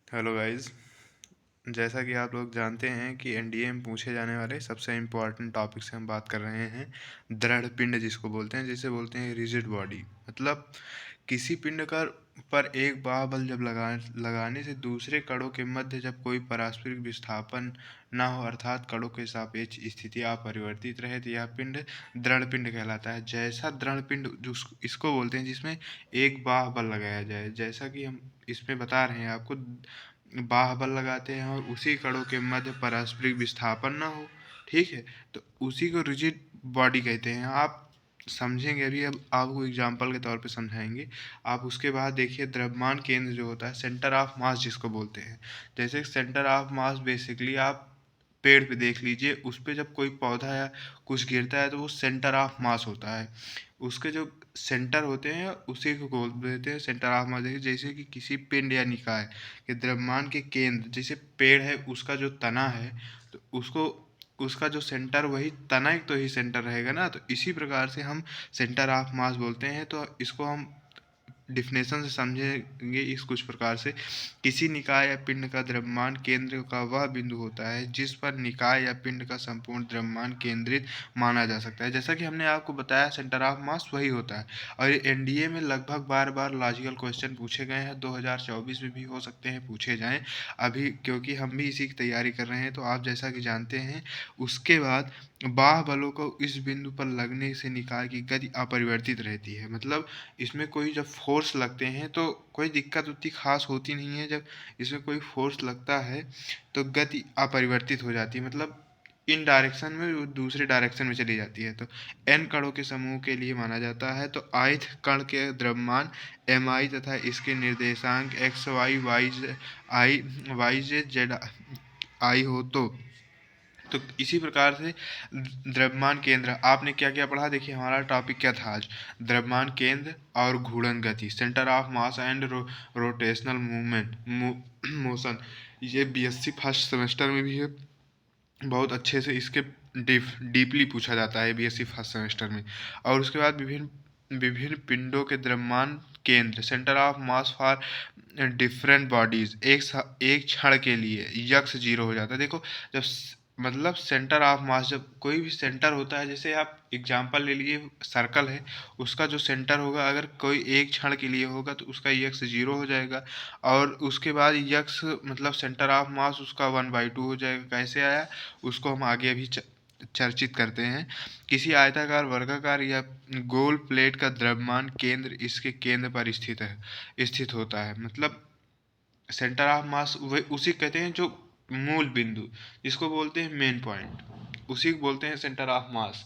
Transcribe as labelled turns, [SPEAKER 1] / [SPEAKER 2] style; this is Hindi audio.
[SPEAKER 1] Hello guys. जैसा कि आप लोग जानते हैं कि एनडीए में पूछे जाने वाले सबसे इम्पोर्टेंट टॉपिक से हम बात कर रहे हैं दृढ़ पिंड जिसको बोलते हैं, जिसे बोलते हैं रिजिड बॉडी। मतलब किसी पिंड का पर एक बाहुबल जब लगाने से दूसरे कणों के मध्य जब कोई पारस्परिक विस्थापन ना हो, अर्थात कणों के सापेक्ष स्थिति अपरिवर्तित रहे, तो यह पिंड दृढ़ पिंड कहलाता है। जैसा दृढ़ पिंड इसको बोलते हैं जिसमें एक बाहुबल लगाया जाए, जैसा कि हम इसमें बता रहे हैं आपको। बाह्य लगाते हैं और उसी कणों के मध्य पारस्परिक विस्थापन ना हो, ठीक है, तो उसी को रिजिड बॉडी कहते हैं। आप समझेंगे अभी, अब आपको एग्जांपल के तौर पे समझाएंगे। आप उसके बाद देखिए, द्रव्यमान केंद्र जो होता है, सेंटर ऑफ मास जिसको बोलते हैं। जैसे सेंटर ऑफ मास बेसिकली आप पेड़ पे देख लीजिए, उस पे जब कोई पौधा या कुछ गिरता है तो वो सेंटर ऑफ मास होता है। उसके जो सेंटर होते हैं उसी को बोल देते हैं सेंटर ऑफ मास। देखिए, जैसे कि किसी पिंड या निकाय के द्रव्यमान के केंद्र, जैसे पेड़ है उसका जो तना है, तो उसको उसका जो सेंटर वही तना ही तो ही सेंटर रहेगा ना। तो इसी प्रकार से हम सेंटर ऑफ मास बोलते हैं। तो इसको हम डिफिनेशन से समझेंगे इस कुछ प्रकार से। किसी निकाय या पिंड का द्रव्यमान केंद्र का वह बिंदु होता है जिस पर निकाय या पिंड का संपूर्ण द्रव्यमान केंद्रित माना जा सकता है। जैसा कि हमने आपको बताया, सेंटर ऑफ मास वही होता है। और ये एनडीए में लगभग बार बार लॉजिकल क्वेश्चन पूछे गए हैं, 2024 में भी हो सकते हैं पूछे जाएं अभी, क्योंकि हम भी इसी की तैयारी कर रहे हैं। तो आप जैसा कि जानते हैं, उसके बाद बाह्य बलों को इस बिंदु पर लगने से निकाय की गति अपरिवर्तित रहती है। मतलब इसमें कोई जब फोर्स लगते हैं तो कोई दिक्कत उतनी खास होती नहीं है। जब इसमें कोई फोर्स लगता है तो गति अपरिवर्तित हो जाती है, मतलब इन डायरेक्शन में वो दूसरे डायरेक्शन में चली जाती है। तो एन कणों के समूह के लिए माना जाता है। तो ith कण के द्रव्यमान एम आई तथा इसके निर्देशांक X Y Y Z Z I हो, तो इसी प्रकार से द्रव्यमान केंद्र आपने क्या क्या पढ़ा। देखिए, हमारा टॉपिक क्या था आज, द्रव्यमान केंद्र और घूर्णन गति, centre of mass and rotational movement motion. ये बीएससी फर्स्ट सेमेस्टर में भी है, बहुत अच्छे से इसके डीपली पूछा जाता है बीएससी फर्स्ट सेमेस्टर में। और उसके बाद विभिन्न विभिन्न पिंडों के द्रव्यमान केंद्र, centre of mass for different bodies, एक क्षण के लिए यक्स जीरो हो जाता है। देखो, जब मतलब सेंटर ऑफ मास, जब कोई भी सेंटर होता है, जैसे आप एग्जांपल ले लीजिए, सर्कल है, उसका जो सेंटर होगा अगर कोई एक क्षण के लिए होगा तो उसका यक्स जीरो हो जाएगा। और उसके बाद यक्स मतलब सेंटर ऑफ मास उसका 1/2 हो जाएगा। कैसे आया उसको हम आगे अभी चर्चित करते हैं। किसी आयताकार, वर्गाकार या गोल प्लेट का द्रव्यमान केंद्र इसके केंद्र पर स्थित होता है। मतलब सेंटर ऑफ मास वही उसी कहते हैं जो मूल बिंदु, जिसको बोलते हैं मेन पॉइंट, उसी को बोलते हैं सेंटर ऑफ मास।